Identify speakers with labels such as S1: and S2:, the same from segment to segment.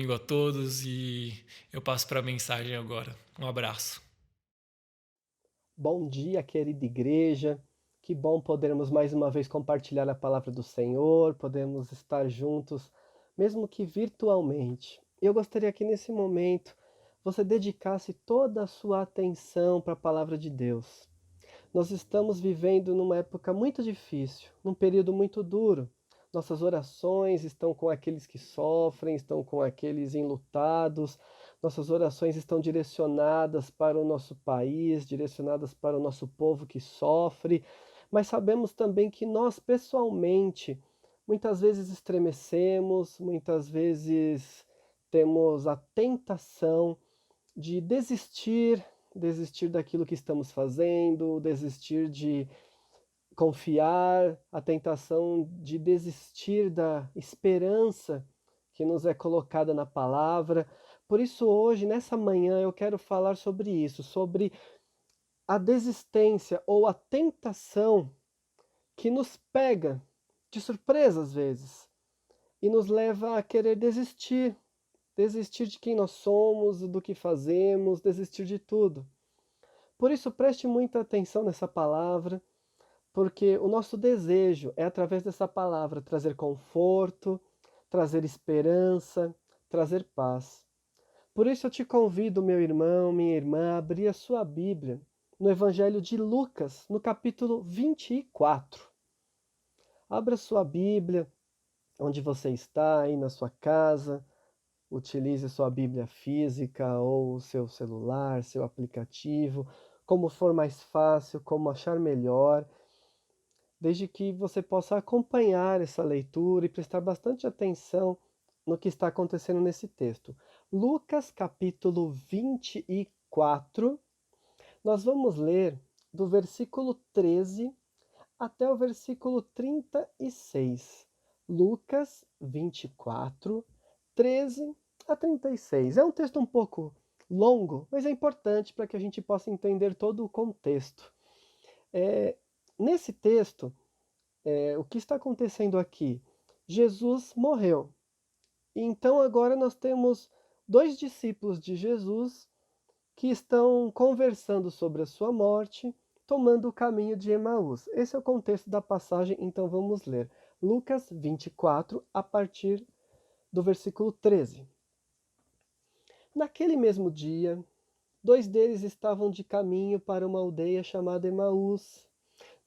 S1: Domingo a todos e eu passo para a mensagem agora. Um abraço.
S2: Bom dia, querida igreja. Que bom podermos mais uma vez compartilhar a palavra do Senhor, podemos estar juntos, mesmo que virtualmente. Eu gostaria que nesse momento você dedicasse toda a sua atenção para a palavra de Deus. Nós estamos vivendo numa época muito difícil, num período muito duro. Nossas orações estão com aqueles que sofrem, estão com aqueles enlutados. Nossas orações estão direcionadas para o nosso país, direcionadas para o nosso povo que sofre. Mas sabemos também que nós, pessoalmente, muitas vezes estremecemos, muitas vezes temos a tentação de desistir daquilo que estamos fazendo, desistir de confiar, a tentação de desistir da esperança que nos é colocada na palavra. Por isso hoje, nessa manhã, eu quero falar sobre isso, sobre a desistência ou a tentação que nos pega de surpresa às vezes e nos leva a querer desistir, desistir de quem nós somos, do que fazemos, desistir de tudo. Por isso, preste muita atenção nessa palavra, porque o nosso desejo é, através dessa palavra, trazer conforto, trazer esperança, trazer paz. Por isso, eu te convido, meu irmão, minha irmã, a abrir a sua Bíblia no Evangelho de Lucas, no capítulo 24. Abra sua Bíblia onde você está, aí na sua casa. Utilize sua Bíblia física ou o seu celular, seu aplicativo, como for mais fácil, como achar melhor, desde que você possa acompanhar essa leitura e prestar bastante atenção no que está acontecendo nesse texto. Lucas capítulo 24, nós vamos ler do versículo 13 até o versículo 36. Lucas 24, 13 a 36. É um texto um pouco longo, mas é importante para que a gente possa entender todo o contexto. É, Nesse texto, o que está acontecendo aqui? Jesus morreu. Então agora nós temos dois discípulos de Jesus que estão conversando sobre a sua morte, tomando o caminho de Emaús. Esse é o contexto da passagem, então vamos ler. Lucas 24, a partir do versículo 13. Naquele mesmo dia, dois deles estavam de caminho para uma aldeia chamada Emaús,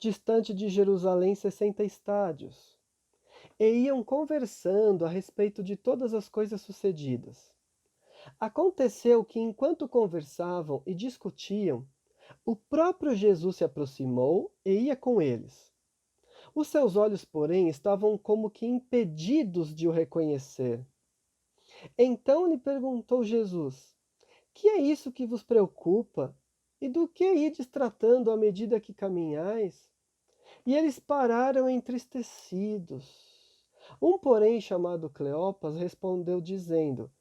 S2: distante de Jerusalém 60 estádios, e iam conversando a respeito de todas as coisas sucedidas. Aconteceu que, enquanto conversavam e discutiam, o próprio Jesus se aproximou e ia com eles. Os seus olhos, porém, estavam como que impedidos de o reconhecer. Então lhe perguntou Jesus: Que é isso que vos preocupa? E do que ides tratando à medida que caminhais? E eles pararam entristecidos. Um, porém, chamado Cleopas, respondeu dizendo: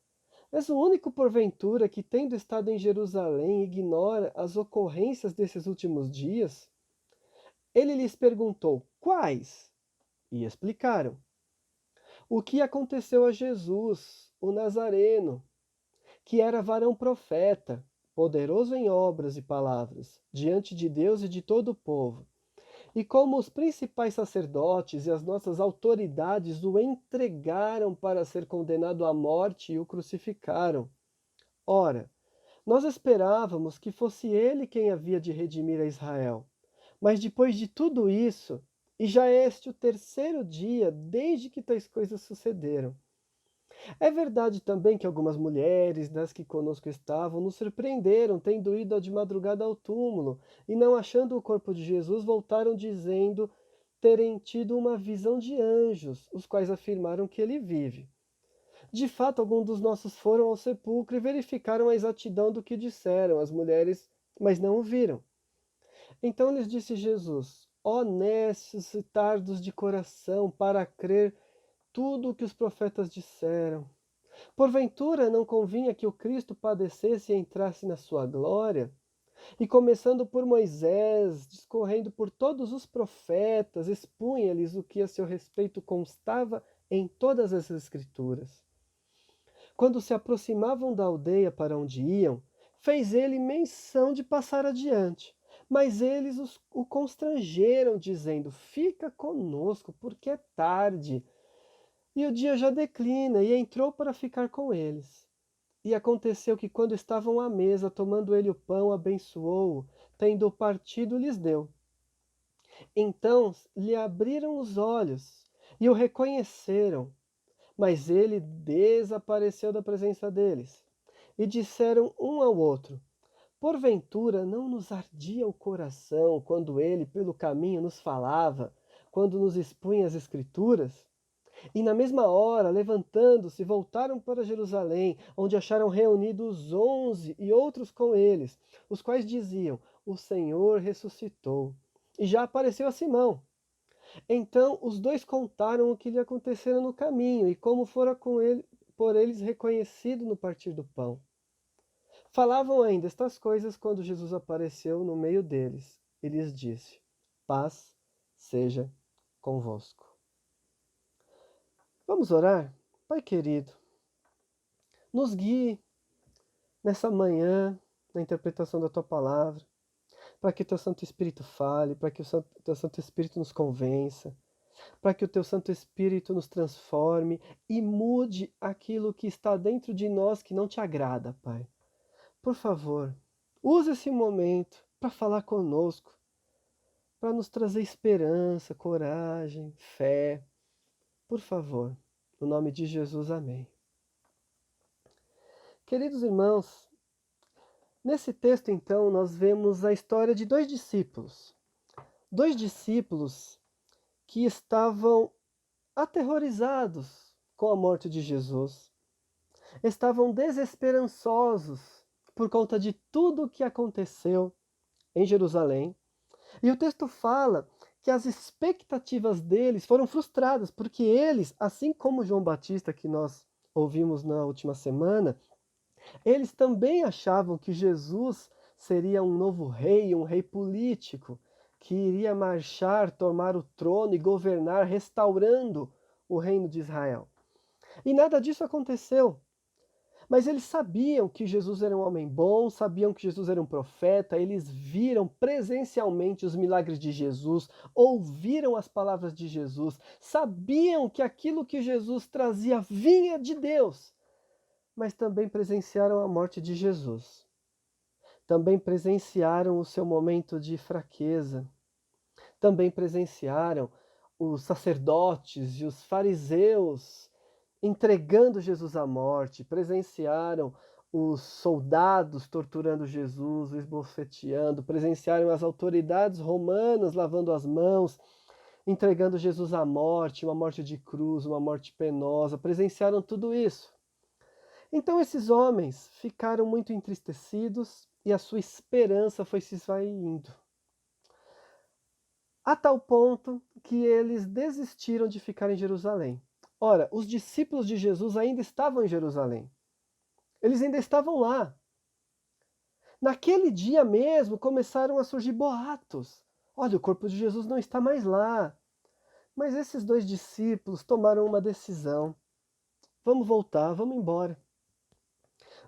S2: És o único, porventura, que, tendo estado em Jerusalém, ignora as ocorrências desses últimos dias? Ele lhes perguntou: Quais? E explicaram. O que aconteceu a Jesus, o Nazareno, que era varão profeta, poderoso em obras e palavras, diante de Deus e de todo o povo. E como os principais sacerdotes e as nossas autoridades o entregaram para ser condenado à morte e o crucificaram. Ora, nós esperávamos que fosse ele quem havia de redimir a Israel. Mas depois de tudo isso, e já é este o terceiro dia desde que tais coisas sucederam. É verdade também que algumas mulheres, das que conosco estavam, nos surpreenderam, tendo ido de madrugada ao túmulo, e não achando o corpo de Jesus, voltaram dizendo terem tido uma visão de anjos, os quais afirmaram que ele vive. De fato, alguns dos nossos foram ao sepulcro e verificaram a exatidão do que disseram as mulheres, mas não o viram. Então lhes disse Jesus: Honestos e tardos de coração para crer tudo o que os profetas disseram. Porventura não convinha que o Cristo padecesse e entrasse na sua glória? E começando por Moisés, discorrendo por todos os profetas, expunha-lhes o que a seu respeito constava em todas as Escrituras. Quando se aproximavam da aldeia para onde iam, fez ele menção de passar adiante. Mas eles o constrangeram, dizendo: Fica conosco, porque é tarde, e o dia já declina, e entrou para ficar com eles. E aconteceu que, quando estavam à mesa, tomando ele o pão, abençoou-o, tendo partido, lhes deu. Então lhe abriram os olhos, e o reconheceram, mas ele desapareceu da presença deles. E disseram um ao outro: Porventura não nos ardia o coração quando ele pelo caminho nos falava, quando nos expunha as Escrituras? E na mesma hora, levantando-se, voltaram para Jerusalém, onde acharam reunidos os 11 e outros com eles, os quais diziam: O Senhor ressuscitou e já apareceu a Simão. Então os dois contaram o que lhe acontecera no caminho e como fora por eles reconhecido no partir do pão. Falavam ainda estas coisas quando Jesus apareceu no meio deles e lhes disse: Paz seja convosco. Vamos orar? Pai querido, nos guie nessa manhã na interpretação da tua palavra, para que o teu Santo Espírito fale, para que o teu Santo Espírito nos convença, para que o teu Santo Espírito nos transforme e mude aquilo que está dentro de nós que não te agrada, Pai. Por favor, use esse momento para falar conosco, para nos trazer esperança, coragem, fé. Por favor, no nome de Jesus, amém. Queridos irmãos, nesse texto, então, nós vemos a história de dois discípulos. Dois discípulos que estavam aterrorizados com a morte de Jesus. Estavam desesperançosos por conta de tudo o que aconteceu em Jerusalém. E o texto fala que as expectativas deles foram frustradas, porque eles, assim como João Batista, que nós ouvimos na última semana, eles também achavam que Jesus seria um novo rei, um rei político, que iria marchar, tomar o trono e governar, restaurando o reino de Israel. E nada disso aconteceu. Mas eles sabiam que Jesus era um homem bom, sabiam que Jesus era um profeta, eles viram presencialmente os milagres de Jesus, ouviram as palavras de Jesus, sabiam que aquilo que Jesus trazia vinha de Deus, mas também presenciaram a morte de Jesus. Também presenciaram o seu momento de fraqueza. Também presenciaram os sacerdotes e os fariseus entregando Jesus à morte, presenciaram os soldados torturando Jesus, o esbofeteando, presenciaram as autoridades romanas lavando as mãos, entregando Jesus à morte, uma morte de cruz, uma morte penosa, presenciaram tudo isso. Então esses homens ficaram muito entristecidos e a sua esperança foi se esvaindo. A tal ponto que eles desistiram de ficar em Jerusalém. Ora, os discípulos de Jesus ainda estavam em Jerusalém. Eles ainda estavam lá. Naquele dia mesmo começaram a surgir boatos. Olha, o corpo de Jesus não está mais lá. Mas esses dois discípulos tomaram uma decisão. Vamos voltar, vamos embora.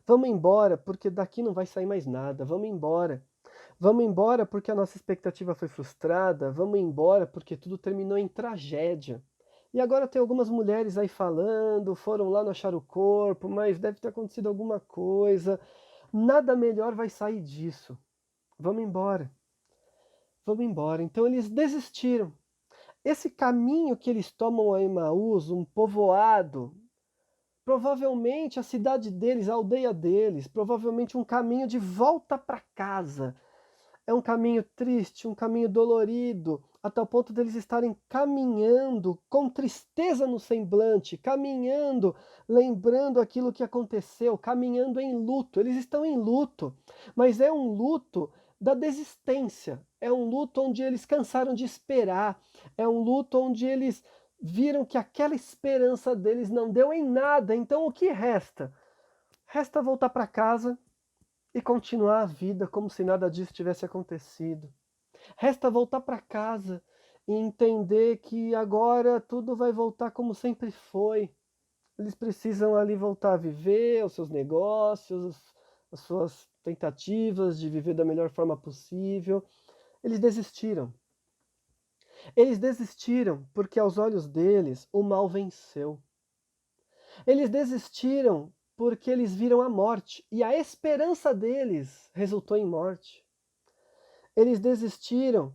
S2: Vamos embora porque daqui não vai sair mais nada. Vamos embora. Vamos embora porque a nossa expectativa foi frustrada. Vamos embora porque tudo terminou em tragédia. E agora tem algumas mulheres aí falando, foram lá, não acharam o corpo, mas deve ter acontecido alguma coisa. Nada melhor vai sair disso. Vamos embora. Vamos embora. Então eles desistiram. Esse caminho que eles tomam a Emaús, um povoado, provavelmente a cidade deles, a aldeia deles, provavelmente um caminho de volta para casa. É um caminho triste, um caminho dolorido, a tal ponto deles estarem caminhando com tristeza no semblante, caminhando, lembrando aquilo que aconteceu, caminhando em luto. Eles estão em luto, mas é um luto da desistência, é um luto onde eles cansaram de esperar, é um luto onde eles viram que aquela esperança deles não deu em nada. Então o que resta? Resta voltar para casa e continuar a vida como se nada disso tivesse acontecido. Resta voltar para casa e entender que agora tudo vai voltar como sempre foi. eles precisam ali voltar a viver os seus negócios, as suas tentativas de viver da melhor forma possível. Eles desistiram. Eles desistiram porque aos olhos deles o mal venceu. Eles desistiram porque eles viram a morte e a esperança deles resultou em morte. Eles desistiram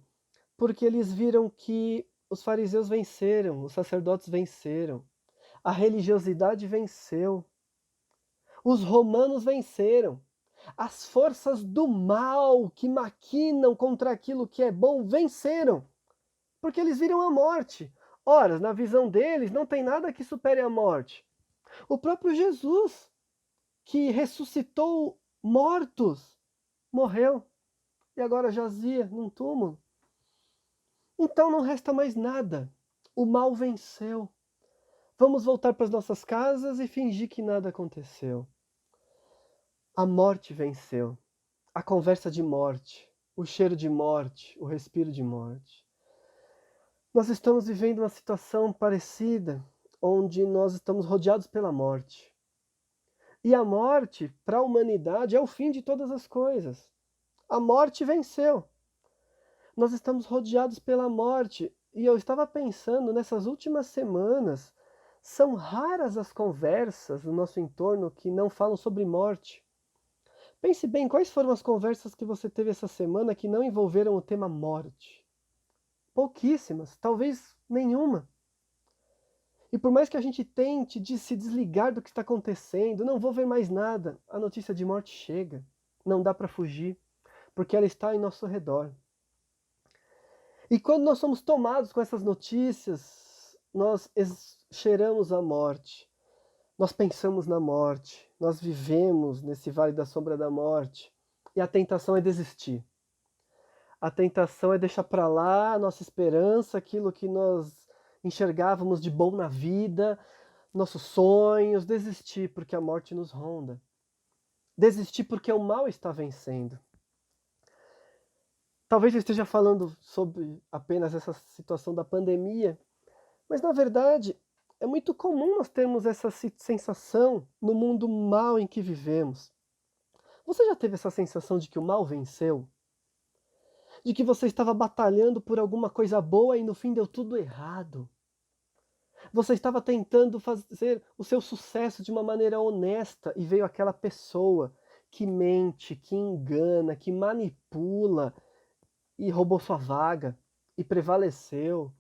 S2: porque eles viram que os fariseus venceram, os sacerdotes venceram, a religiosidade venceu, os romanos venceram, as forças do mal que maquinam contra aquilo que é bom venceram, porque eles viram a morte. Ora, na visão deles não tem nada que supere a morte. O próprio Jesus, que ressuscitou mortos, morreu e agora jazia num túmulo. Então não resta mais nada. O mal venceu. Vamos voltar para as nossas casas e fingir que nada aconteceu. A morte venceu. A conversa de morte, o cheiro de morte, o respiro de morte. Nós estamos vivendo uma situação parecida, onde nós estamos rodeados pela morte. E a morte, para a humanidade, é o fim de todas as coisas. A morte venceu. Nós estamos rodeados pela morte. E eu estava pensando, nessas últimas semanas, são raras as conversas no nosso entorno que não falam sobre morte. Pense bem, quais foram as conversas que você teve essa semana que não envolveram o tema morte? Pouquíssimas, talvez nenhuma. E por mais que a gente tente se desligar do que está acontecendo, não vou ver mais nada, a notícia de morte chega. Não dá para fugir, porque ela está em nosso redor. E quando nós somos tomados com essas notícias, nós cheiramos a morte. Nós pensamos na morte, nós vivemos nesse vale da sombra da morte. E a tentação é desistir. A tentação é deixar para lá a nossa esperança, aquilo que nós enxergávamos de bom na vida, nossos sonhos, desistir porque a morte nos ronda. Desistir porque o mal está vencendo. Talvez eu esteja falando sobre apenas essa situação da pandemia, mas na verdade é muito comum nós termos essa sensação no mundo mal em que vivemos. Você já teve essa sensação de que o mal venceu? De que você estava batalhando por alguma coisa boa e no fim deu tudo errado? Você estava tentando fazer o seu sucesso de uma maneira honesta e veio aquela pessoa que mente, que engana, que manipula e roubou sua vaga e prevaleceu.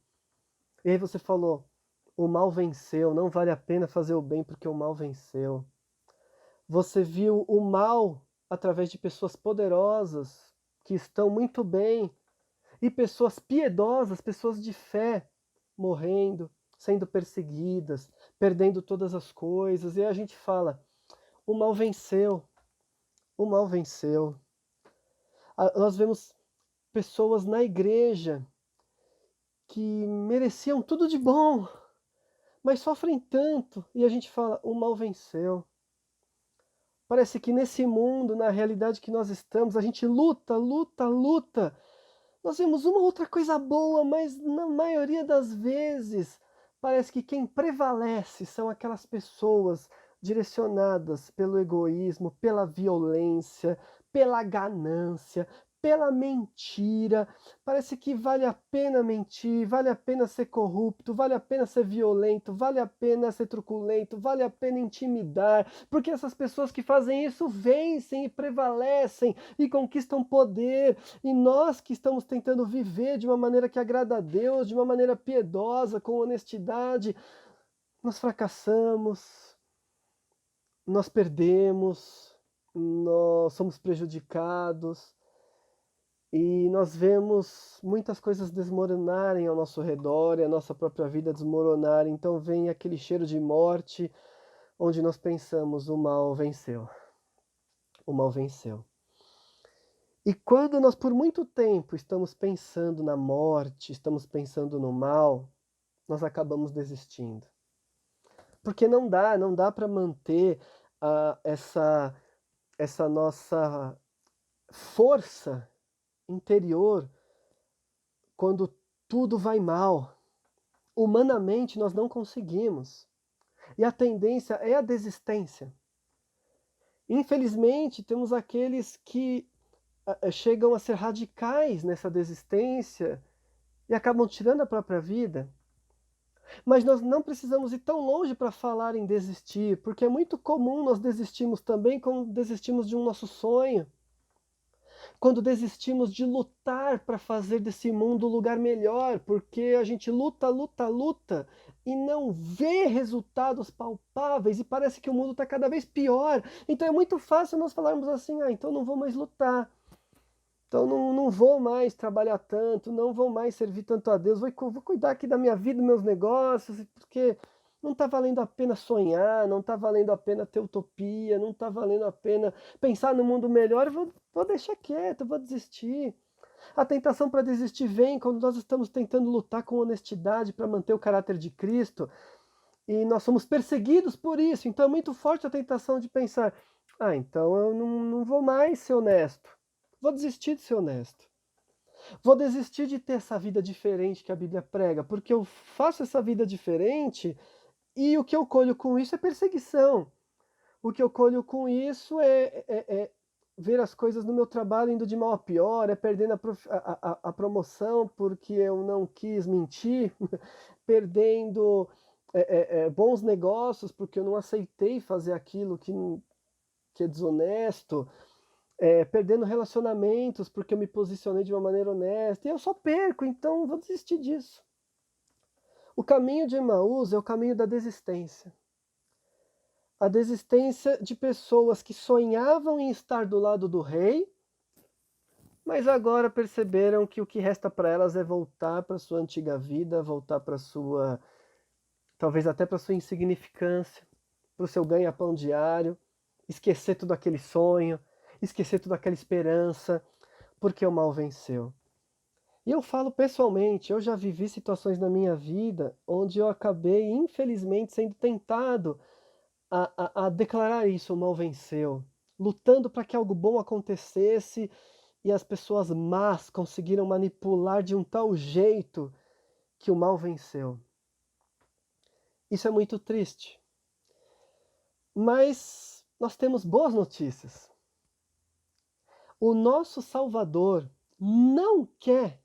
S2: E aí você falou: o mal venceu, não vale a pena fazer o bem porque o mal venceu. Você viu o mal através de pessoas poderosas que estão muito bem e pessoas piedosas, pessoas de fé, morrendo, sendo perseguidas, perdendo todas as coisas. E aí a gente fala: o mal venceu, o mal venceu. Nós vemos pessoas na igreja que mereciam tudo de bom, mas sofrem tanto, e a gente fala: o mal venceu. Parece que nesse mundo, na realidade que nós estamos, a gente luta, luta, luta. Nós vemos uma outra coisa boa, mas na maioria das vezes parece que quem prevalece são aquelas pessoas direcionadas pelo egoísmo, pela violência, pela ganância, pela mentira. Parece que vale a pena mentir, vale a pena ser corrupto, vale a pena ser violento, vale a pena ser truculento, vale a pena intimidar, porque essas pessoas que fazem isso vencem e prevalecem e conquistam poder. E nós que estamos tentando viver de uma maneira que agrada a Deus, de uma maneira piedosa, com honestidade, nós fracassamos, nós perdemos, nós somos prejudicados e nós vemos muitas coisas desmoronarem ao nosso redor e a nossa própria vida desmoronar. Então vem aquele cheiro de morte, onde nós pensamos: o mal venceu. O mal venceu. E quando nós por muito tempo estamos pensando na morte, estamos pensando no mal, nós acabamos desistindo. Porque não dá para manter essa nossa força interior quando tudo vai mal. Humanamente nós não conseguimos. E a tendência é a desistência. Infelizmente, temos aqueles que chegam a ser radicais nessa desistência e acabam tirando a própria vida. Mas nós não precisamos ir tão longe para falar em desistir, porque é muito comum nós desistirmos também quando desistimos de um nosso sonho, quando desistimos de lutar para fazer desse mundo um lugar melhor, porque a gente luta, luta, luta e não vê resultados palpáveis e parece que o mundo está cada vez pior. Então é muito fácil nós falarmos assim, então não vou mais lutar. Então não vou mais trabalhar tanto, não vou mais servir tanto a Deus, vou cuidar aqui da minha vida, dos meus negócios, porque não está valendo a pena sonhar, não está valendo a pena ter utopia, não está valendo a pena pensar no mundo melhor, eu vou deixar quieto, eu vou desistir. A tentação para desistir vem quando nós estamos tentando lutar com honestidade para manter o caráter de Cristo, e nós somos perseguidos por isso, então é muito forte a tentação de pensar, então eu não vou mais ser honesto. Vou desistir de ser honesto. Vou desistir de ter essa vida diferente que a Bíblia prega, porque eu faço essa vida diferente e o que eu colho com isso é perseguição. O que eu colho com isso é ver as coisas no meu trabalho indo de mal a pior, é perdendo a promoção porque eu não quis mentir, perdendo bons negócios porque eu não aceitei fazer aquilo que é desonesto. Perdendo relacionamentos porque eu me posicionei de uma maneira honesta, e eu só perco, então vou desistir disso. O caminho de Emaús é o caminho da desistência. A desistência de pessoas que sonhavam em estar do lado do rei, mas agora perceberam que o que resta para elas é voltar para sua antiga vida, voltar para sua, talvez até para sua insignificância, para o seu ganha-pão diário, esquecer todo aquele sonho, esquecer toda aquela esperança, porque o mal venceu. E eu falo pessoalmente, eu já vivi situações na minha vida onde eu acabei, infelizmente, sendo tentado a declarar isso, o mal venceu, lutando para que algo bom acontecesse e as pessoas más conseguiram manipular de um tal jeito que o mal venceu. Isso é muito triste. Mas nós temos boas notícias. O nosso Salvador não quer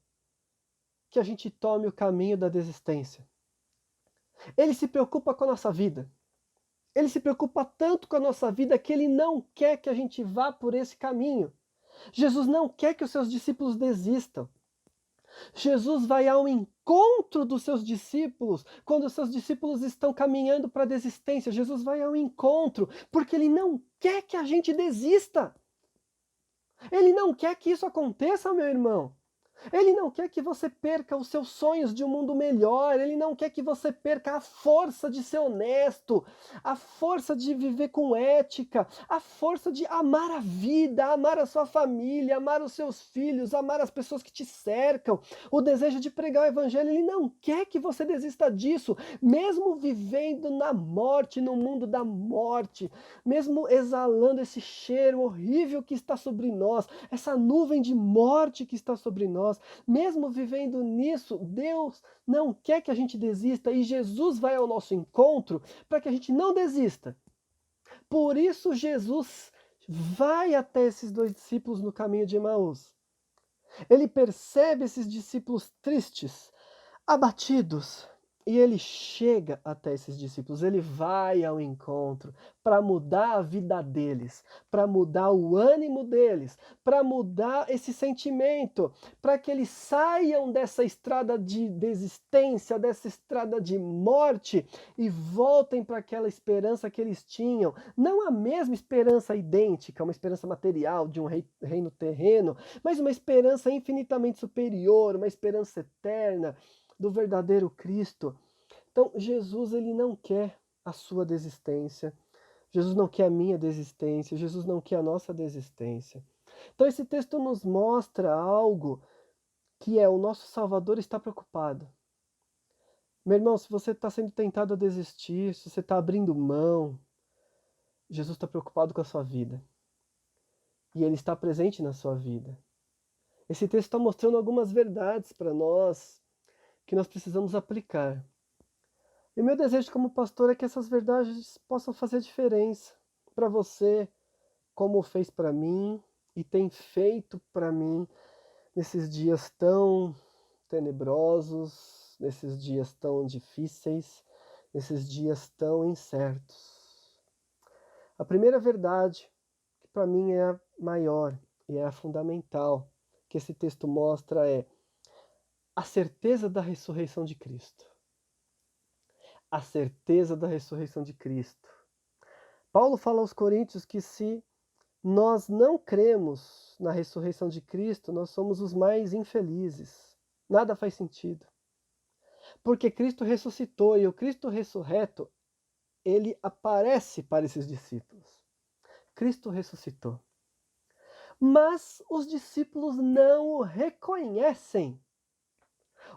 S2: que a gente tome o caminho da desistência. Ele se preocupa com a nossa vida. Ele se preocupa tanto com a nossa vida que ele não quer que a gente vá por esse caminho. Jesus não quer que os seus discípulos desistam. Jesus vai ao encontro dos seus discípulos quando os seus discípulos estão caminhando para a desistência. Jesus vai ao encontro porque ele não quer que a gente desista. Ele não quer que isso aconteça, meu irmão. Ele não quer que você perca os seus sonhos de um mundo melhor, ele não quer que você perca a força de ser honesto, a força de viver com ética, a força de amar a vida, amar a sua família, amar os seus filhos, amar as pessoas que te cercam, o desejo de pregar o evangelho. Ele não quer que você desista disso, mesmo vivendo na morte, no mundo da morte, mesmo exalando esse cheiro horrível que está sobre nós, essa nuvem de morte que está sobre nós. Mesmo vivendo nisso, Deus não quer que a gente desista e Jesus vai ao nosso encontro para que a gente não desista. Por isso Jesus vai até esses dois discípulos no caminho de Emaús. Ele percebe esses discípulos tristes, abatidos, e ele chega até esses discípulos, ele vai ao encontro para mudar a vida deles, para mudar o ânimo deles, para mudar esse sentimento, para que eles saiam dessa estrada de desistência, dessa estrada de morte e voltem para aquela esperança que eles tinham. Não a mesma esperança idêntica, uma esperança material de um reino terreno, mas uma esperança infinitamente superior, uma esperança eterna do verdadeiro Cristo. Então, Jesus, ele não quer a sua desistência. Jesus não quer a minha desistência. Jesus não quer a nossa desistência. Então, esse texto nos mostra algo que é o nosso Salvador está preocupado. Meu irmão, se você está sendo tentado a desistir, se você está abrindo mão, Jesus está preocupado com a sua vida. E ele está presente na sua vida. Esse texto está mostrando algumas verdades para nós que nós precisamos aplicar. E o meu desejo como pastor é que essas verdades possam fazer diferença para você, como fez para mim e tem feito para mim nesses dias tão tenebrosos, nesses dias tão difíceis, nesses dias tão incertos. A primeira verdade, que para mim é a maior e é a fundamental, que esse texto mostra é a certeza da ressurreição de Cristo. A certeza da ressurreição de Cristo. Paulo fala aos Coríntios que se nós não cremos na ressurreição de Cristo, nós somos os mais infelizes. Nada faz sentido. Porque Cristo ressuscitou e o Cristo ressurreto, ele aparece para esses discípulos. Cristo ressuscitou. Mas os discípulos não o reconhecem.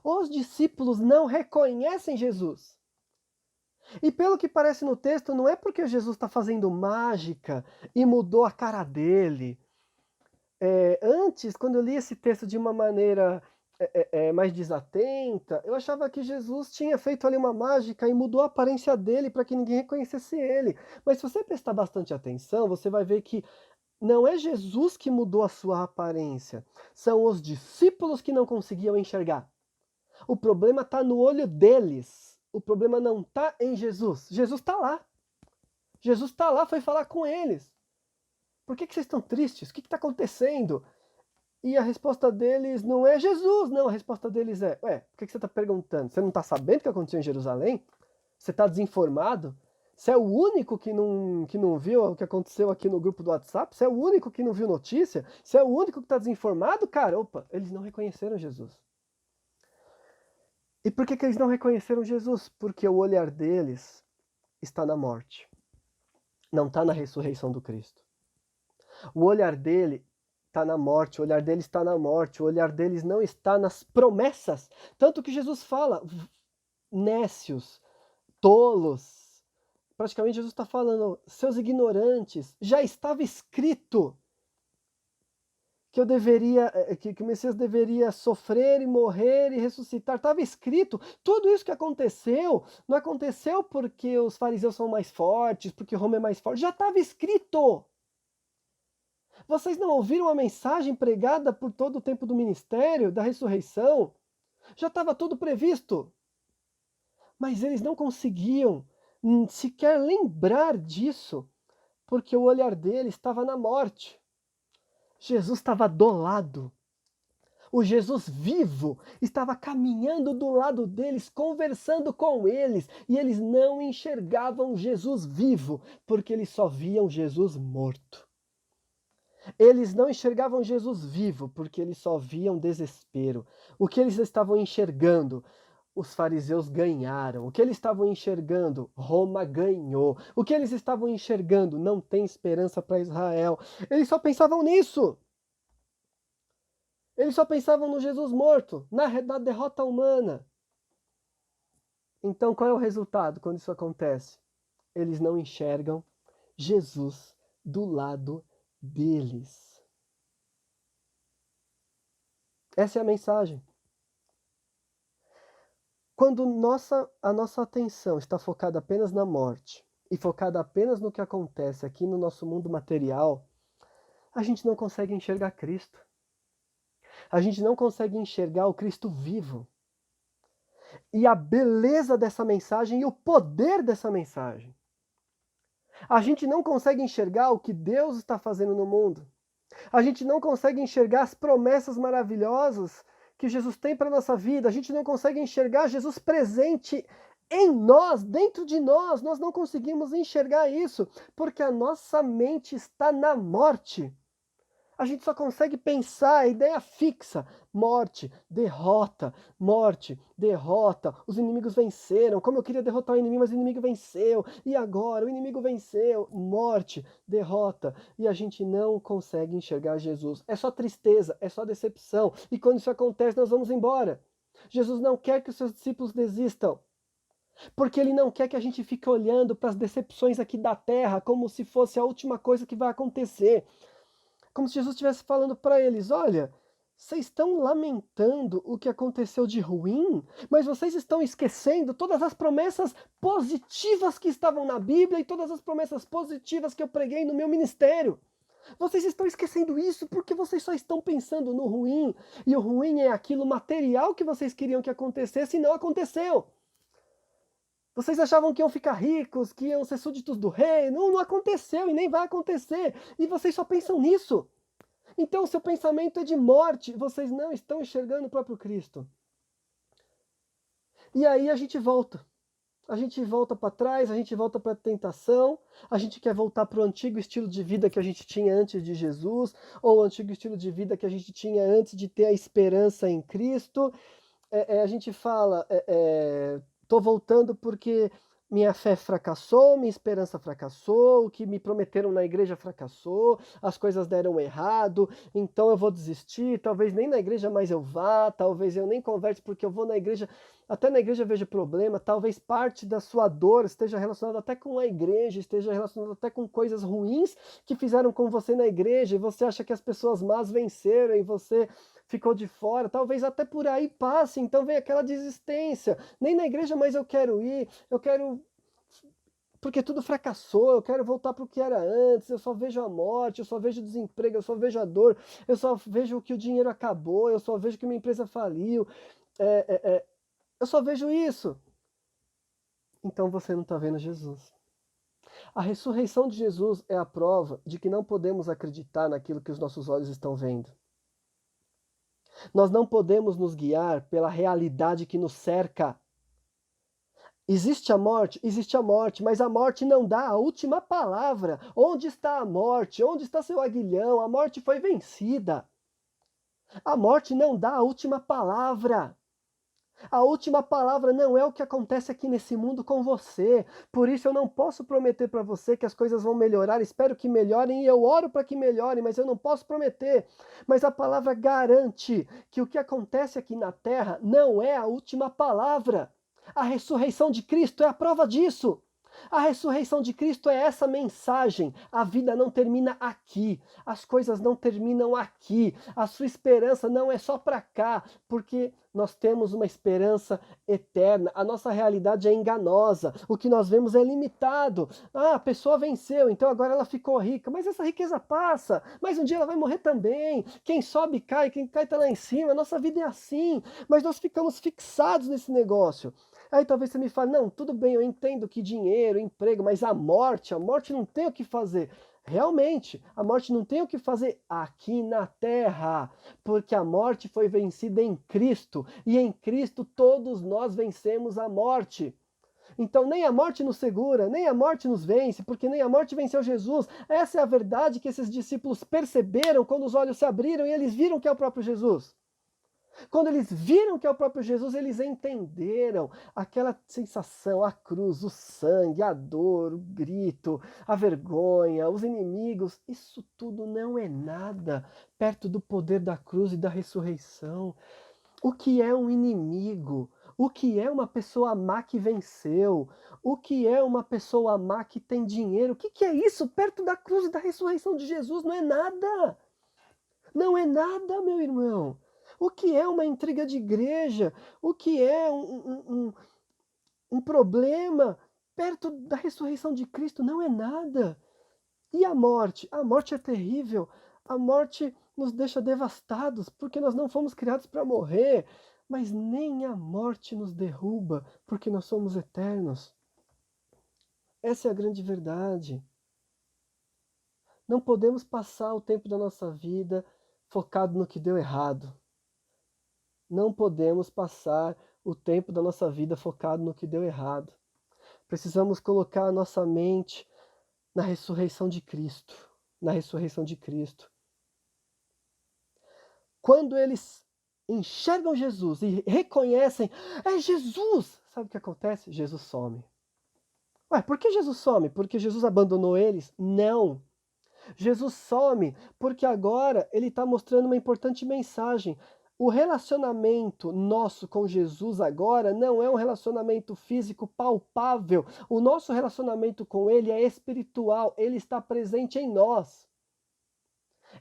S2: Os discípulos não reconhecem Jesus. E pelo que parece no texto, não é porque Jesus está fazendo mágica e mudou a cara dele. Antes, quando eu li esse texto de uma maneira mais desatenta, eu achava que Jesus tinha feito ali uma mágica e mudou a aparência dele para que ninguém reconhecesse ele. Mas se você prestar bastante atenção, você vai ver que não é Jesus que mudou a sua aparência, são os discípulos que não conseguiam enxergar. O problema está no olho deles. O problema não está em Jesus. Jesus está lá. Jesus está lá, foi falar com eles. Por que vocês estão tristes? O que está acontecendo? E a resposta deles não é Jesus, não. A resposta deles é, por que você está perguntando? Você não está sabendo o que aconteceu em Jerusalém? Você está desinformado? Você é o único que não viu o que aconteceu aqui no grupo do WhatsApp? Você é o único que não viu notícia? Você é o único que está desinformado? Cara, eles não reconheceram Jesus. E por que eles não reconheceram Jesus? Porque o olhar deles está na morte. Não está na ressurreição do Cristo. O olhar dele está na morte, o olhar deles está na morte, o olhar deles não está nas promessas. Tanto que Jesus fala, nécios, tolos. Praticamente Jesus está falando, seus ignorantes, já estava escrito que que o Messias deveria sofrer e morrer e ressuscitar. Estava escrito. Tudo isso que aconteceu, não aconteceu porque os fariseus são mais fortes, porque Roma é mais forte. Já estava escrito. Vocês não ouviram a mensagem pregada por todo o tempo do ministério, da ressurreição? Já estava tudo previsto. Mas eles não conseguiam sequer lembrar disso, porque o olhar deles estava na morte. Jesus estava do lado. O Jesus vivo estava caminhando do lado deles, conversando com eles, e eles não enxergavam Jesus vivo, porque eles só viam Jesus morto. Eles não enxergavam Jesus vivo, porque eles só viam desespero. O que eles estavam enxergando? Os fariseus ganharam. O que eles estavam enxergando? Roma ganhou. O que eles estavam enxergando? Não tem esperança para Israel. Eles só pensavam nisso. Eles só pensavam no Jesus morto, na derrota humana. Então qual é o resultado quando isso acontece? Eles não enxergam Jesus do lado deles. Essa é a mensagem. Quando a nossa atenção está focada apenas na morte e focada apenas no que acontece aqui no nosso mundo material, a gente não consegue enxergar Cristo. A gente não consegue enxergar o Cristo vivo. E a beleza dessa mensagem e o poder dessa mensagem. A gente não consegue enxergar o que Deus está fazendo no mundo. A gente não consegue enxergar as promessas maravilhosas que Jesus tem para a nossa vida. A gente não consegue enxergar Jesus presente em nós, dentro de nós. Nós não conseguimos enxergar isso, porque a nossa mente está na morte. A gente só consegue pensar a ideia fixa. Morte, derrota, os inimigos venceram. Como eu queria derrotar o inimigo, mas o inimigo venceu. E agora? O inimigo venceu. Morte, derrota. E a gente não consegue enxergar Jesus. É só tristeza, é só decepção. E quando isso acontece, nós vamos embora. Jesus não quer que os seus discípulos desistam. Porque ele não quer que a gente fique olhando para as decepções aqui da terra como se fosse a última coisa que vai acontecer. Como se Jesus estivesse falando para eles, olha, Vocês estão lamentando o que aconteceu de ruim, mas vocês estão esquecendo todas as promessas positivas que estavam na Bíblia e todas as promessas positivas que eu preguei no meu ministério. Vocês estão esquecendo isso porque vocês só estão pensando no ruim, e o ruim é aquilo material que vocês queriam que acontecesse e não aconteceu. Vocês achavam que iam ficar ricos, que iam ser súditos do rei, não aconteceu e nem vai acontecer, e vocês só pensam nisso. Então o seu pensamento é de morte, vocês não estão enxergando o próprio Cristo. E aí a gente volta. A gente volta para trás, a gente volta para a tentação, a gente quer voltar para o antigo estilo de vida que a gente tinha antes de Jesus, ou o antigo estilo de vida que a gente tinha antes de ter a esperança em Cristo. A gente fala, tô voltando porque minha fé fracassou, minha esperança fracassou, o que me prometeram na igreja fracassou, as coisas deram errado, então eu vou desistir, talvez nem na igreja mais eu vá, talvez eu nem converse porque eu vou na igreja, até na igreja eu vejo problema, talvez parte da sua dor esteja relacionada até com a igreja, esteja relacionada até com coisas ruins que fizeram com você na igreja, e você acha que as pessoas más venceram e você ficou de fora, talvez até por aí passe, então vem aquela desistência, nem na igreja mais eu quero ir, eu quero, porque tudo fracassou, eu quero voltar para o que era antes, eu só vejo a morte, eu só vejo o desemprego, eu só vejo a dor, eu só vejo que o dinheiro acabou, eu só vejo que minha empresa faliu, eu só vejo isso. Então você não está vendo Jesus. A ressurreição de Jesus é a prova de que não podemos acreditar naquilo que os nossos olhos estão vendo. Nós não podemos nos guiar pela realidade que nos cerca. Existe a morte, mas a morte não dá a última palavra. Onde está a morte? Onde está seu aguilhão? A morte foi vencida. A morte não dá a última palavra. A última palavra não é o que acontece aqui nesse mundo com você. Por isso eu não posso prometer para você que as coisas vão melhorar. Espero que melhorem e eu oro para que melhorem, mas eu não posso prometer. Mas a palavra garante que o que acontece aqui na terra não é a última palavra. A ressurreição de Cristo é a prova disso. A ressurreição de Cristo é essa mensagem. A vida não termina aqui. As coisas não terminam aqui. A sua esperança não é só para cá, porque nós temos uma esperança eterna. A nossa realidade é enganosa. O que nós vemos é limitado. Ah, a pessoa venceu, então agora ela ficou rica. Mas essa riqueza passa. Mas um dia ela vai morrer também. Quem sobe cai, quem cai está lá em cima. A nossa vida é assim. Mas nós ficamos fixados nesse negócio. Aí talvez você me fale, não, tudo bem, eu entendo que dinheiro, emprego, mas a morte não tem o que fazer. Realmente, a morte não tem o que fazer aqui na terra, porque a morte foi vencida em Cristo, e em Cristo todos nós vencemos a morte. Então nem a morte nos segura, nem a morte nos vence, porque nem a morte venceu Jesus. Essa é a verdade que esses discípulos perceberam quando os olhos se abriram e eles viram que é o próprio Jesus. Quando eles viram que é o próprio Jesus, eles entenderam aquela sensação, a cruz, o sangue, a dor, o grito, a vergonha, os inimigos. Isso tudo não é nada perto do poder da cruz e da ressurreição. O que é um inimigo? O que é uma pessoa má que venceu? O que é uma pessoa má que tem dinheiro? O que é isso perto da cruz e da ressurreição de Jesus? Não é nada. Não é nada, meu irmão. O que é uma intriga de igreja? O que é um problema perto da ressurreição de Cristo? Não é nada. E a morte? A morte é terrível. A morte nos deixa devastados, porque nós não fomos criados para morrer. Mas nem a morte nos derruba, porque nós somos eternos. Essa é a grande verdade. Não podemos passar o tempo da nossa vida focado no que deu errado. Não podemos passar o tempo da nossa vida focado no que deu errado. Precisamos colocar a nossa mente na ressurreição de Cristo. Na ressurreição de Cristo. Quando eles enxergam Jesus e reconhecem, é Jesus! Sabe o que acontece? Jesus some. Ué, por que Jesus some? Porque Jesus abandonou eles? Não. Jesus some porque agora ele está mostrando uma importante mensagem. O relacionamento nosso com Jesus agora não é um relacionamento físico palpável. O nosso relacionamento com ele é espiritual. Ele está presente em nós.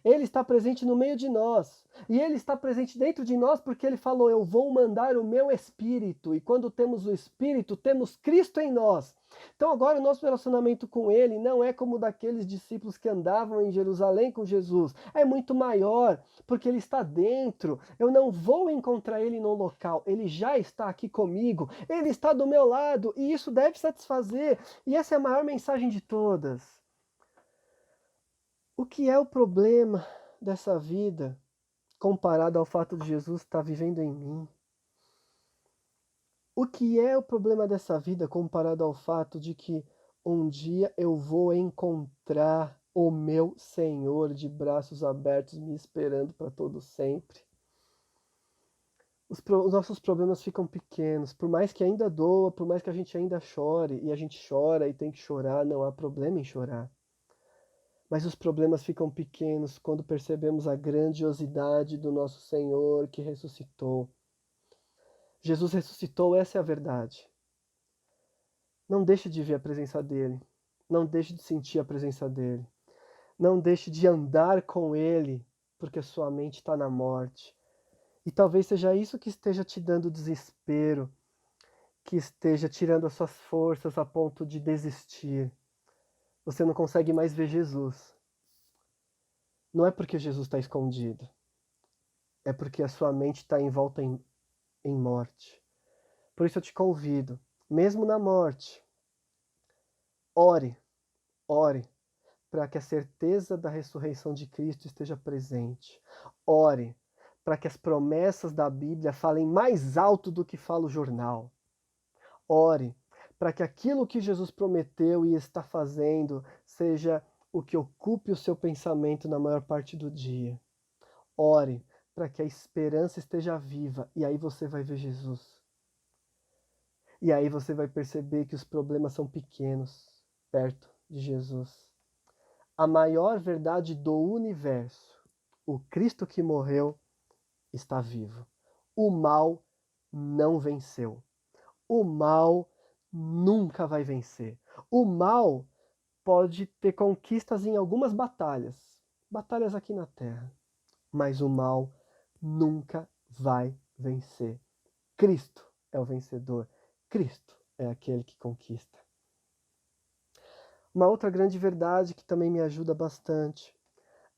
S2: Ele está presente no meio de nós. E Ele está presente dentro de nós porque Ele falou: eu vou mandar o meu Espírito. E quando temos o Espírito, temos Cristo em nós. Então agora o nosso relacionamento com Ele não é como o daqueles discípulos que andavam em Jerusalém com Jesus. É muito maior, porque Ele está dentro. Eu não vou encontrar Ele no local. Ele já está aqui comigo. Ele está do meu lado. E isso deve satisfazer. E essa é a maior mensagem de todas. O que é o problema dessa vida comparado ao fato de Jesus estar vivendo em mim? O que é o problema dessa vida comparado ao fato de que um dia eu vou encontrar o meu Senhor de braços abertos me esperando para todo sempre? Os nossos problemas ficam pequenos, por mais que ainda doa, por mais que a gente ainda chore, e a gente chora e tem que chorar, não há problema em chorar. Mas os problemas ficam pequenos quando percebemos a grandiosidade do nosso Senhor que ressuscitou. Jesus ressuscitou, essa é a verdade. Não deixe de ver a presença dele. Não deixe de sentir a presença dele. Não deixe de andar com ele, porque sua mente está na morte. E talvez seja isso que esteja te dando desespero, que esteja tirando as suas forças a ponto de desistir. Você não consegue mais ver Jesus. Não é porque Jesus está escondido. É porque a sua mente está envolta em morte. Por isso eu te convido, mesmo na morte, ore, ore, para que a certeza da ressurreição de Cristo esteja presente. Ore, para que as promessas da Bíblia falem mais alto do que fala o jornal. Ore, para que aquilo que Jesus prometeu e está fazendo seja o que ocupe o seu pensamento na maior parte do dia. Ore para que a esperança esteja viva e aí você vai ver Jesus. E aí você vai perceber que os problemas são pequenos perto de Jesus. A maior verdade do universo, o Cristo que morreu, está vivo. O mal não venceu. O mal nunca vai vencer. O mal pode ter conquistas em algumas batalhas aqui na Terra, mas o mal nunca vai vencer. Cristo é o vencedor. Cristo é aquele que conquista. Uma outra grande verdade que também me ajuda bastante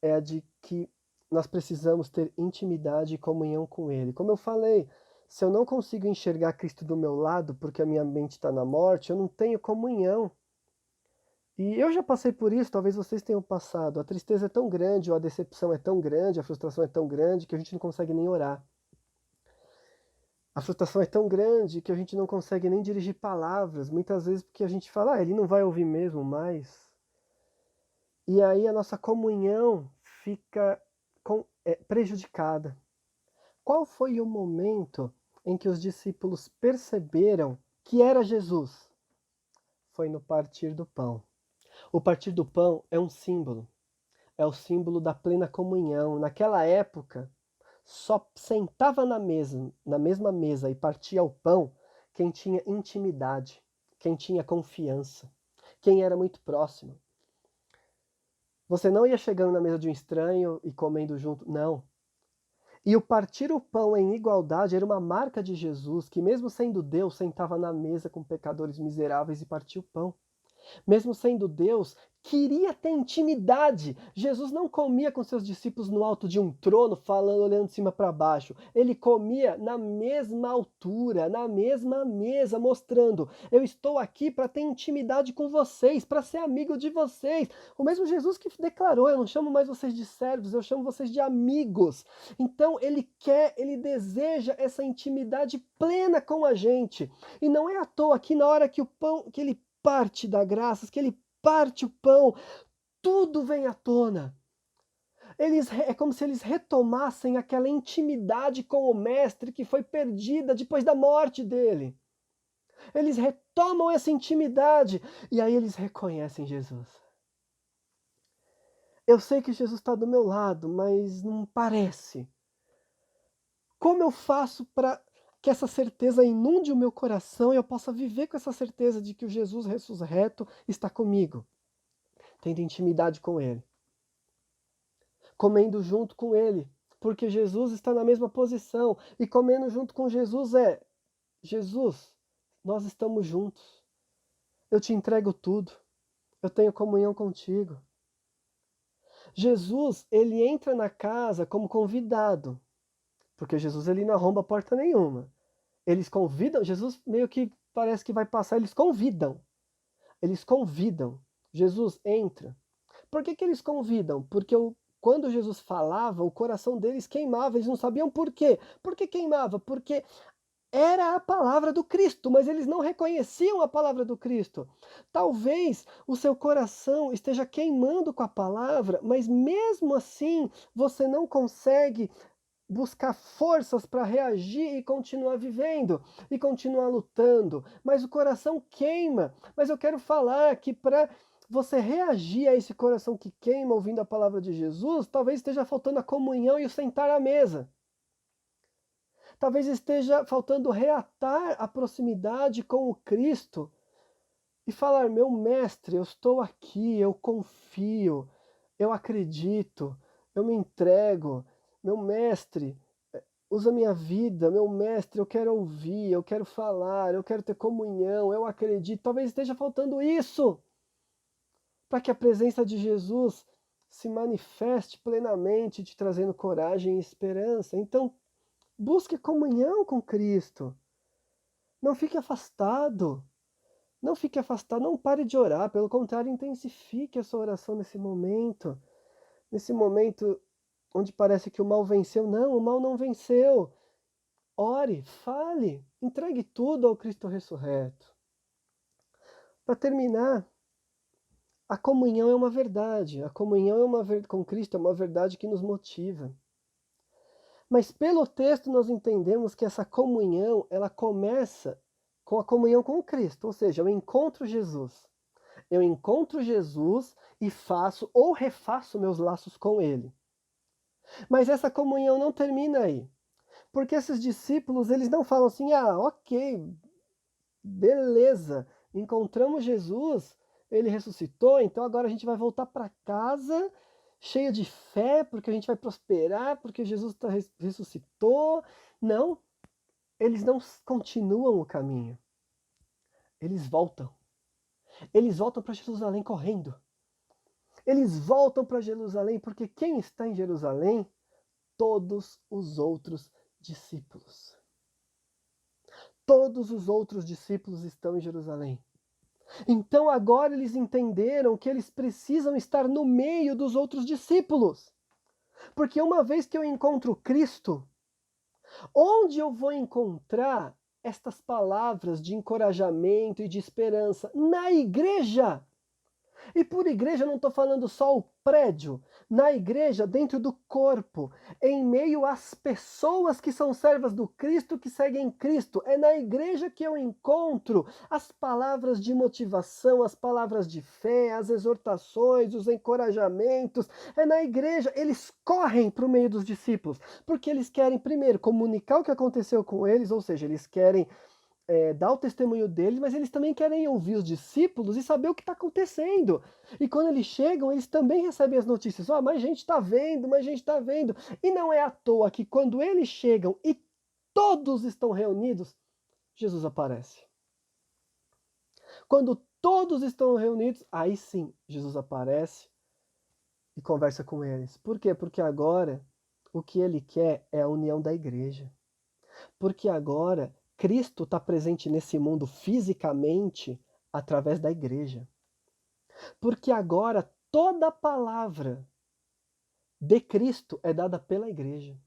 S2: é a de que nós precisamos ter intimidade e comunhão com Ele. Como eu falei, se eu não consigo enxergar Cristo do meu lado porque a minha mente está na morte, eu não tenho comunhão. E eu já passei por isso, talvez vocês tenham passado. A tristeza é tão grande, ou a decepção é tão grande, a frustração é tão grande que a gente não consegue nem orar. A frustração é tão grande que a gente não consegue nem dirigir palavras, muitas vezes porque a gente fala, ele não vai ouvir mesmo mais. E aí a nossa comunhão fica prejudicada. Qual foi o momento em que os discípulos perceberam que era Jesus? Foi no partir do pão. O partir do pão é um símbolo. É o símbolo da plena comunhão. Naquela época, só sentava na mesma mesa e partia o pão quem tinha intimidade, quem tinha confiança, quem era muito próximo. Você não ia chegando na mesa de um estranho e comendo junto, não. E o partir o pão em igualdade era uma marca de Jesus, que mesmo sendo Deus, sentava na mesa com pecadores miseráveis e partia o pão. Mesmo sendo Deus, queria ter intimidade. Jesus não comia com seus discípulos no alto de um trono, falando, olhando de cima para baixo. Ele comia na mesma altura, na mesma mesa, mostrando, eu estou aqui para ter intimidade com vocês, para ser amigo de vocês. O mesmo Jesus que declarou, eu não chamo mais vocês de servos, eu chamo vocês de amigos. Então ele deseja essa intimidade plena com a gente. E não é à toa que na hora que ele parte da graça, que ele parte o pão, tudo vem à tona. É como se eles retomassem aquela intimidade com o mestre que foi perdida depois da morte dele. Eles retomam essa intimidade e aí eles reconhecem Jesus. Eu sei que Jesus está do meu lado, mas não parece. Como eu faço para que essa certeza inunde o meu coração e eu possa viver com essa certeza de que o Jesus ressurreto está comigo, tendo intimidade com Ele? comendo junto com ele, porque Jesus está na mesma posição, e comendo junto com Jesus Jesus, nós estamos juntos, eu te entrego tudo, eu tenho comunhão contigo. Jesus, ele entra na casa como convidado, porque Jesus ele não arromba porta nenhuma. Eles convidam, Jesus meio que parece que vai passar, eles convidam. Eles convidam. Jesus entra. Por que eles convidam? Porque quando Jesus falava, o coração deles queimava, eles não sabiam por quê. Por que queimava? Porque era a palavra do Cristo, mas eles não reconheciam a palavra do Cristo. Talvez o seu coração esteja queimando com a palavra, mas mesmo assim você não consegue buscar forças para reagir e continuar vivendo, e continuar lutando, mas o coração queima. Mas eu quero falar que para você reagir a esse coração que queima ouvindo a palavra de Jesus, talvez esteja faltando a comunhão e o sentar à mesa. Talvez esteja faltando reatar a proximidade com o Cristo e falar: meu mestre, eu estou aqui, eu confio, eu acredito, eu me entrego, meu mestre, usa minha vida, meu mestre, eu quero ouvir, eu quero falar, eu quero ter comunhão, eu acredito. Talvez esteja faltando isso para que a presença de Jesus se manifeste plenamente, te trazendo coragem e esperança. Então, busque comunhão com Cristo. Não fique afastado. Não fique afastado, não pare de orar, pelo contrário, intensifique a sua oração nesse momento. Nesse momento onde parece que o mal venceu. Não, o mal não venceu. Ore, fale, entregue tudo ao Cristo ressurreto. Para terminar, a comunhão é uma verdade. A comunhão com Cristo é uma verdade que nos motiva. Mas pelo texto nós entendemos que essa comunhão, ela começa com a comunhão com Cristo, ou seja, eu encontro Jesus. Eu encontro Jesus e faço ou refaço meus laços com Ele. Mas essa comunhão não termina aí. Porque esses discípulos, eles não falam assim: ah, ok, beleza, encontramos Jesus, Ele ressuscitou, então agora a gente vai voltar para casa cheio de fé, porque a gente vai prosperar, porque Jesus ressuscitou. Não, eles não continuam o caminho. Eles voltam. Eles voltam para Jerusalém correndo. Eles voltam para Jerusalém porque quem está em Jerusalém? Todos os outros discípulos. Todos os outros discípulos estão em Jerusalém. Então agora eles entenderam que eles precisam estar no meio dos outros discípulos. Porque uma vez que eu encontro Cristo, onde eu vou encontrar estas palavras de encorajamento e de esperança? Na igreja! E por igreja eu não estou falando só o prédio, na igreja, dentro do corpo, em meio às pessoas que são servas do Cristo, que seguem Cristo. É na igreja que eu encontro as palavras de motivação, as palavras de fé, as exortações, os encorajamentos. É na igreja, eles correm para o meio dos discípulos, porque eles querem primeiro comunicar o que aconteceu com eles, ou seja, eles querem dar o testemunho deles, mas eles também querem ouvir os discípulos e saber o que está acontecendo. E quando eles chegam, eles também recebem as notícias. Oh, mais gente está vendo, mais gente está vendo. E não é à toa que quando eles chegam e todos estão reunidos, Jesus aparece. Quando todos estão reunidos, aí sim, Jesus aparece e conversa com eles. Por quê? Porque agora o que ele quer é a união da igreja. Porque agora Cristo está presente nesse mundo fisicamente através da igreja. Porque agora toda palavra de Cristo é dada pela igreja.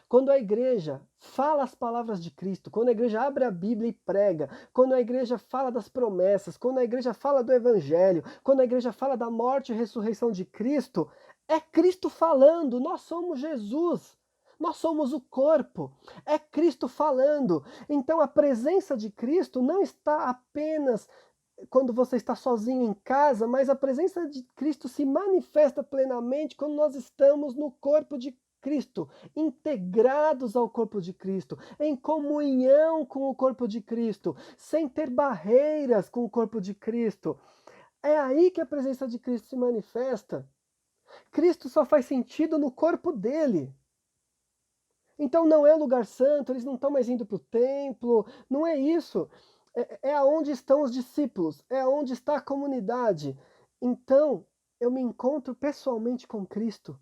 S2: Quando a igreja fala as palavras de Cristo, quando a igreja abre a Bíblia e prega, quando a igreja fala das promessas, quando a igreja fala do Evangelho, quando a igreja fala da morte e ressurreição de Cristo, é Cristo falando, nós somos Jesus. Nós somos o corpo, é Cristo falando. Então a presença de Cristo não está apenas quando você está sozinho em casa, mas a presença de Cristo se manifesta plenamente quando nós estamos no corpo de Cristo, integrados ao corpo de Cristo, em comunhão com o corpo de Cristo, sem ter barreiras com o corpo de Cristo. É aí que a presença de Cristo se manifesta. Cristo só faz sentido no corpo dele. Então não é o lugar santo, eles não estão mais indo para o templo, não é isso. É aonde estão os discípulos, é aonde está a comunidade. Então, eu me encontro pessoalmente com Cristo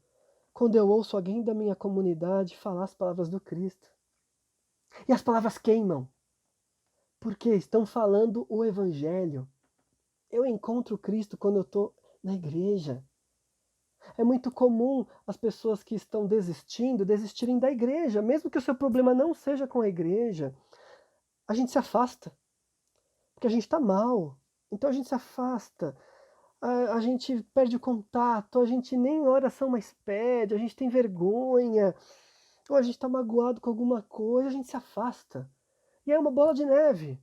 S2: quando eu ouço alguém da minha comunidade falar as palavras do Cristo. E as palavras queimam, porque estão falando o Evangelho. Eu encontro Cristo quando eu estou na igreja. É muito comum as pessoas que estão desistindo, desistirem da igreja, mesmo que o seu problema não seja com a igreja. A gente se afasta, porque a gente está mal. Então a gente se afasta, a gente perde o contato, a gente nem oração mais pede, a gente tem vergonha, ou a gente está magoado com alguma coisa, a gente se afasta. E é uma bola de neve.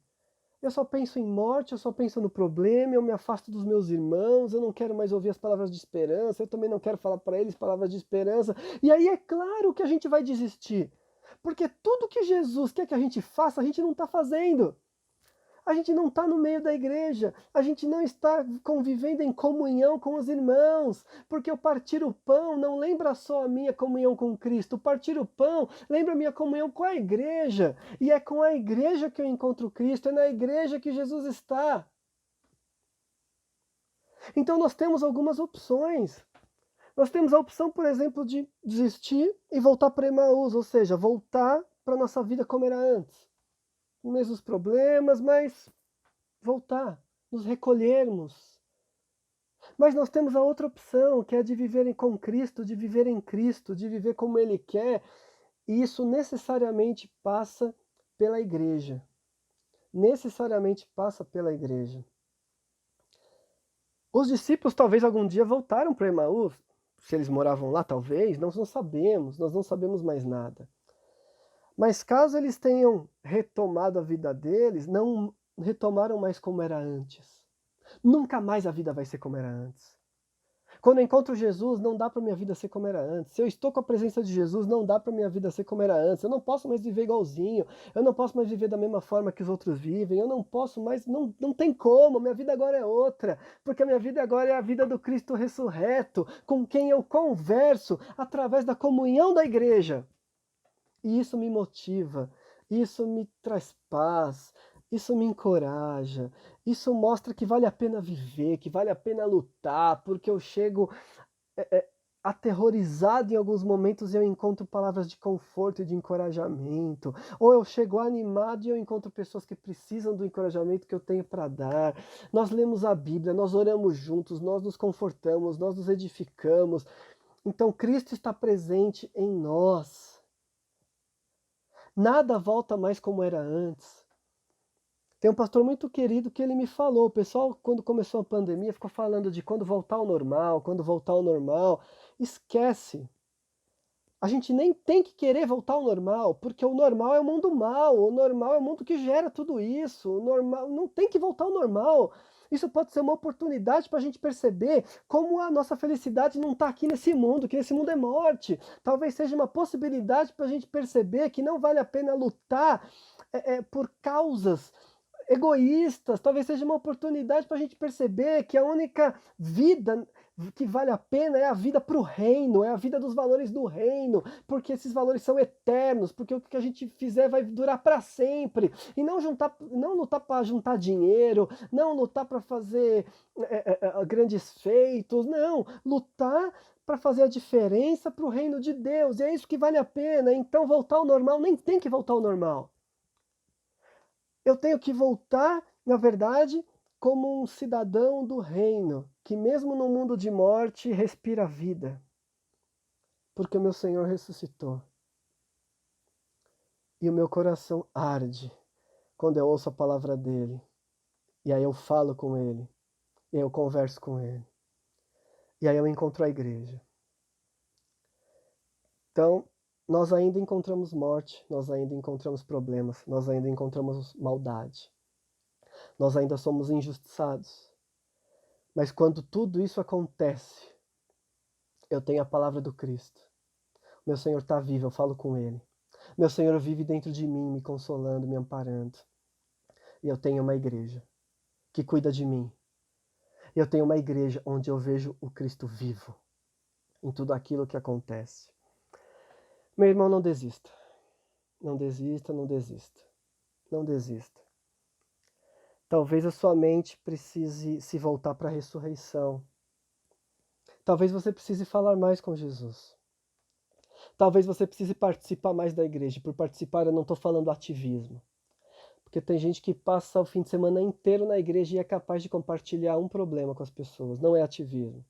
S2: Eu só penso em morte, eu só penso no problema, eu me afasto dos meus irmãos, eu não quero mais ouvir as palavras de esperança, eu também não quero falar para eles palavras de esperança. E aí é claro que a gente vai desistir. Porque tudo que Jesus quer que a gente faça, a gente não está fazendo. A gente não está no meio da igreja, a gente não está convivendo em comunhão com os irmãos, porque o partir o pão não lembra só a minha comunhão com Cristo, o partir o pão lembra a minha comunhão com a igreja, e é com a igreja que eu encontro Cristo, é na igreja que Jesus está. Então nós temos algumas opções. Nós temos a opção, por exemplo, de desistir e voltar para Emaús, ou seja, voltar para a nossa vida como era antes. Mesmos problemas, mas voltar, nos recolhermos. Mas nós temos a outra opção, que é de viver com Cristo, de viver em Cristo, de viver como Ele quer, e isso necessariamente passa pela igreja. Necessariamente passa pela igreja. Os discípulos talvez algum dia voltaram para Emaús, se eles moravam lá, talvez, nós não sabemos mais nada. Mas caso eles tenham retomado a vida deles, não retomaram mais como era antes. Nunca mais a vida vai ser como era antes. Quando eu encontro Jesus, não dá para minha vida ser como era antes. Se eu estou com a presença de Jesus, não dá para minha vida ser como era antes. Eu não posso mais viver igualzinho. Eu não posso mais viver da mesma forma que os outros vivem. Eu não posso mais, não tem como. Minha vida agora é outra. Porque a minha vida agora é a vida do Cristo ressurreto, com quem eu converso através da comunhão da igreja. E isso me motiva, isso me traz paz, isso me encoraja, isso mostra que vale a pena viver, que vale a pena lutar, porque eu chego aterrorizado em alguns momentos e eu encontro palavras de conforto e de encorajamento, ou eu chego animado e eu encontro pessoas que precisam do encorajamento que eu tenho para dar. Nós lemos a Bíblia, nós oramos juntos, nós nos confortamos, nós nos edificamos. Então Cristo está presente em nós. Nada volta mais como era antes. Tem um pastor muito querido que ele me falou, o pessoal quando começou a pandemia ficou falando de quando voltar ao normal, quando voltar ao normal. Esquece. A gente nem tem que querer voltar ao normal, porque o normal é o mundo mau, o normal é o mundo que gera tudo isso, o normal não tem que voltar ao normal. Isso pode ser uma oportunidade para a gente perceber como a nossa felicidade não está aqui nesse mundo, que esse mundo é morte. Talvez seja uma possibilidade para a gente perceber que não vale a pena lutar por causas egoístas. Talvez seja uma oportunidade para a gente perceber que a única vida que vale a pena é a vida para o reino, é a vida dos valores do reino, porque esses valores são eternos, porque o que a gente fizer vai durar para sempre, e não lutar para juntar dinheiro, não lutar para fazer grandes feitos, não, lutar para fazer a diferença para o reino de Deus, e é isso que vale a pena. Então voltar ao normal nem tem que voltar ao normal. Eu tenho que voltar, na verdade, como um cidadão do reino, que mesmo no mundo de morte respira vida, porque o meu Senhor ressuscitou. E o meu coração arde quando eu ouço a palavra dele. E aí eu falo com ele, e aí eu converso com ele. E aí eu encontro a igreja. Então, nós ainda encontramos morte, nós ainda encontramos problemas, nós ainda encontramos maldade. Nós ainda somos injustiçados. Mas quando tudo isso acontece, eu tenho a palavra do Cristo. Meu Senhor está vivo, eu falo com Ele. Meu Senhor vive dentro de mim, me consolando, me amparando. E eu tenho uma igreja que cuida de mim. Eu tenho uma igreja onde eu vejo o Cristo vivo. em tudo aquilo que acontece. Meu irmão, não desista. Não desista, não desista. Não desista. Talvez a sua mente precise se voltar para a ressurreição. Talvez você precise falar mais com Jesus. Talvez você precise participar mais da igreja. Por participar, eu não estou falando ativismo. Porque tem gente que passa o fim de semana inteiro na igreja e é capaz de compartilhar um problema com as pessoas. Não é ativismo.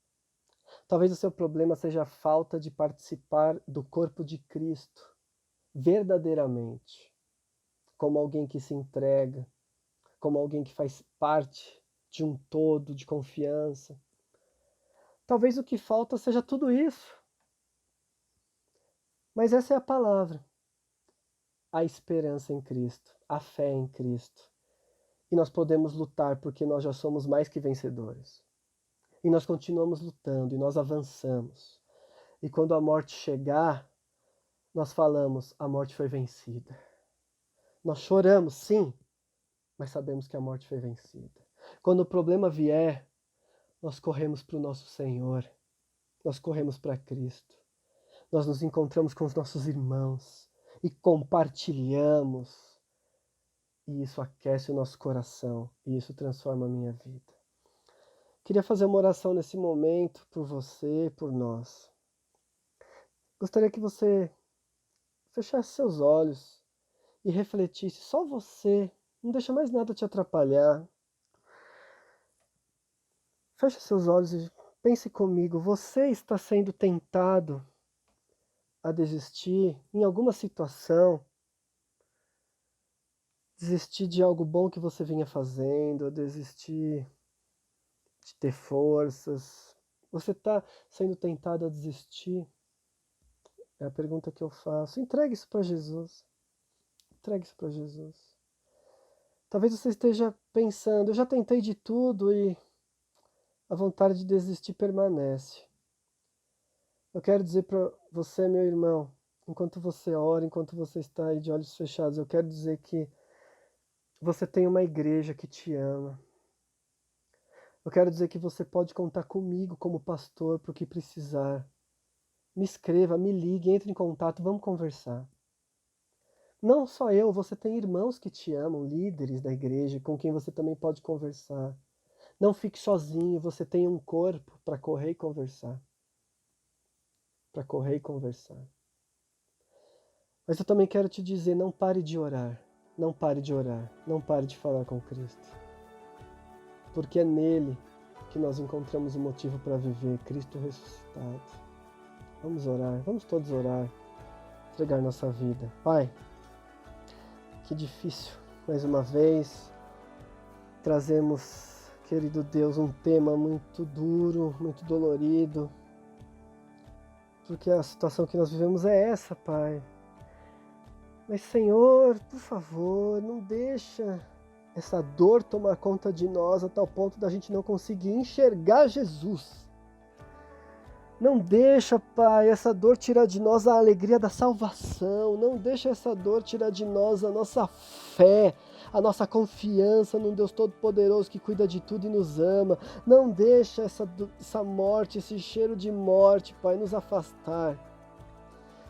S2: Talvez o seu problema seja a falta de participar do corpo de Cristo verdadeiramente, como alguém que se entrega, como alguém que faz parte de um todo de confiança. Talvez o que falta seja tudo isso. Mas essa é a palavra. A esperança em Cristo, a fé em Cristo. E nós podemos lutar porque nós já somos mais que vencedores. E nós continuamos lutando e nós avançamos. E quando a morte chegar, nós falamos, a morte foi vencida. Nós choramos, sim, mas sabemos que a morte foi vencida. Quando o problema vier, nós corremos para o nosso Senhor. Nós corremos para Cristo. Nós nos encontramos com os nossos irmãos e compartilhamos. E isso aquece o nosso coração e isso transforma a minha vida. Queria fazer uma oração nesse momento por você, por nós. Gostaria que você fechasse seus olhos e refletisse, só você, não deixa mais nada te atrapalhar. Feche seus olhos e pense comigo, você está sendo tentado a desistir em alguma situação, desistir de algo bom que você vinha fazendo, a desistir de ter forças. Você está sendo tentado a desistir? É a pergunta que eu faço. Entregue isso para Jesus. Entregue isso para Jesus. Talvez você esteja pensando, eu já tentei de tudo e a vontade de desistir permanece. Eu quero dizer para você, meu irmão, enquanto você ora, enquanto você está aí de olhos fechados, eu quero dizer que você tem uma igreja que te ama. Eu quero dizer que você pode contar comigo como pastor para o que precisar. Me escreva, me ligue, entre em contato, vamos conversar. Não só eu, você tem irmãos que te amam, líderes da igreja, com quem você também pode conversar. Não fique sozinho, você tem um corpo para correr e conversar. Para correr e conversar. Mas eu também quero te dizer, não pare de orar. Não pare de orar. Não pare de falar com Cristo. Porque é nele que nós encontramos o motivo para viver, Cristo ressuscitado. Vamos orar, vamos todos orar, entregar nossa vida. Pai, que difícil, mais uma vez, trazemos, querido Deus, um tema muito duro, muito dolorido, porque a situação que nós vivemos é essa, Pai. Mas, Senhor, por favor, não deixa essa dor tomar conta de nós a tal ponto da gente não conseguir enxergar Jesus. Não deixa, Pai, essa dor tirar de nós a alegria da salvação. Não deixa essa dor tirar de nós a nossa fé, a nossa confiança num Deus Todo-Poderoso que cuida de tudo e nos ama. Não deixa essa morte, esse cheiro de morte, Pai, nos afastar.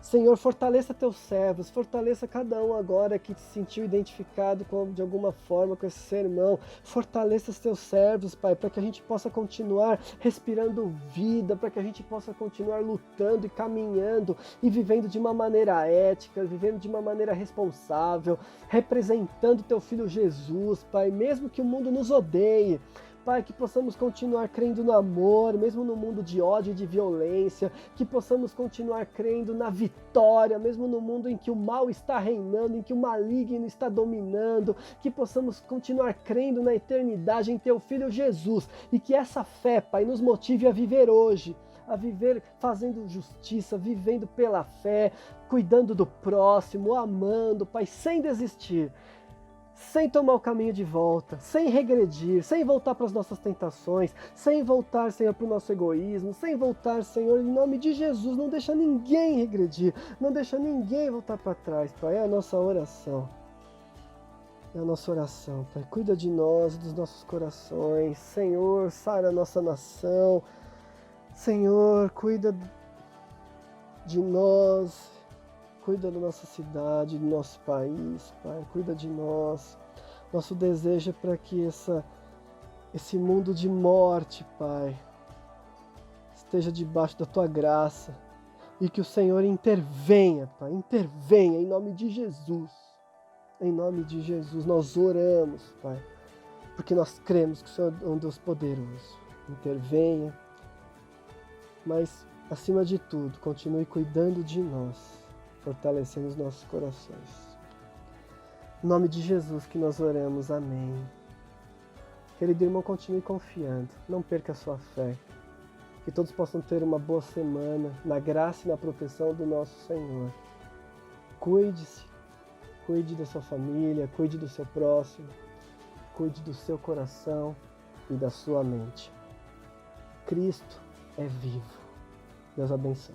S2: Senhor, fortaleça teus servos, fortaleça cada um agora que se sentiu identificado de alguma forma com esse sermão. Fortaleça os teus servos, Pai, para que a gente possa continuar respirando vida, para que a gente possa continuar lutando e caminhando e vivendo de uma maneira ética, vivendo de uma maneira responsável, representando teu Filho Jesus, Pai, mesmo que o mundo nos odeie. Pai, que possamos continuar crendo no amor, mesmo no mundo de ódio e de violência, que possamos continuar crendo na vitória, mesmo no mundo em que o mal está reinando, em que o maligno está dominando, que possamos continuar crendo na eternidade em Teu Filho Jesus, e que essa fé, Pai, nos motive a viver hoje, a viver fazendo justiça, vivendo pela fé, cuidando do próximo, amando, Pai, sem desistir, sem tomar o caminho de volta, sem regredir, sem voltar para as nossas tentações, sem voltar, Senhor, para o nosso egoísmo, sem voltar, Senhor, em nome de Jesus, não deixa ninguém regredir, não deixa ninguém voltar para trás, Pai, é a nossa oração. É a nossa oração, Pai, cuida de nós, dos nossos corações, Senhor, sara a nossa nação, Senhor, cuida de nós, cuida da nossa cidade, do nosso país, Pai, cuida de nós. Nosso desejo é para que esse mundo de morte, Pai, esteja debaixo da Tua graça e que o Senhor intervenha, Pai, intervenha em nome de Jesus. Em nome de Jesus, nós oramos, Pai, porque nós cremos que o Senhor é um Deus poderoso. Intervenha, mas, acima de tudo, continue cuidando de nós, fortalecendo os nossos corações. Em nome de Jesus que nós oramos, amém. Querido irmão, continue confiando, não perca a sua fé. Que todos possam ter uma boa semana, na graça e na proteção do nosso Senhor. Cuide-se, cuide da sua família, cuide do seu próximo, cuide do seu coração e da sua mente. Cristo é vivo. Deus abençoe.